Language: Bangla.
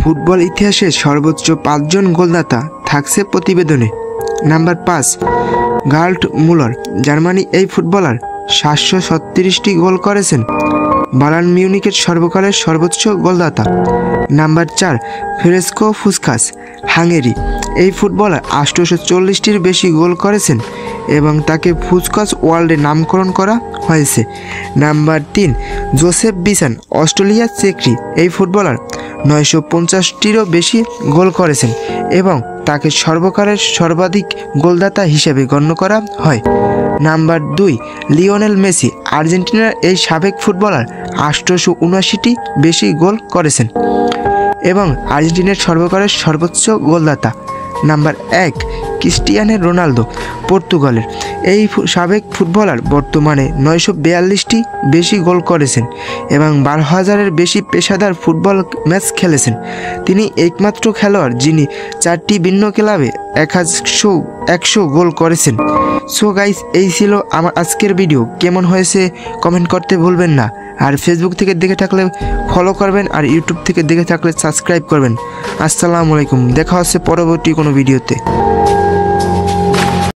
ফুটবল ইতিহাসে সর্বোচ্চ 5 জন গোলদাতা থাকছে প্রতিবেদনে। নাম্বার 5, গার্ট মুলার। জার্মানি এই ফুটবলার 736টি গোল করেছেন, বায়ার্ন মিউনিখের সর্বকালের সর্বোচ্চ গোলদাতা। Number 4, fresco Puskas. হাঙ্গেরি এই ফুটবলার 840টির বেশি গোল করেছেন এবং তাকে পুসকাস ওয়ার্ল্ডে নামকরণ করা হয়েছে। Number 3, Joseph Bican. অস্ট্রেলিয়া চেকরি এই ফুটবলার 950টিরও বেশি গোল করেছেন এবং তাকে সর্বকালের সর্বাধিক গোলদাতা হিসেবে গণ্য করা হয়। Number 2, Lionel Messi. আর্জেন্টিনার এই সাবেক ফুটবলার 879টি বেশি গোল করেছেন এবং আর্জেন্টিনার সর্বকালের সর্বোচ্চ গোলদাতা। Number 1, Cristiano Ronaldo. পর্তুগালের এই সাবেক ফুটবলার বর্তমানে 942টি বেশি গোল করেছেন এবং 12,000-এর বেশি পেশাদার ফুটবল ম্যাচ খেলেছেন। তিনি একমাত্র খেলোয়াড় যিনি 4টি ভিন্ন ক্লাবে 100 গোল করেছেন। সো গাইস, এই ছিল আমার আজকের ভিডিও। কেমন হয়েছে কমেন্ট করতে ভুলবেন না। আর ফেসবুক থেকে দেখে থাকলে ফলো করবেন আর ইউটিউব থেকে দেখে থাকলে সাবস্ক্রাইব করবেন। আসসালামু আলাইকুম। দেখা হচ্ছে পরবর্তী কোনো ভিডিওতে।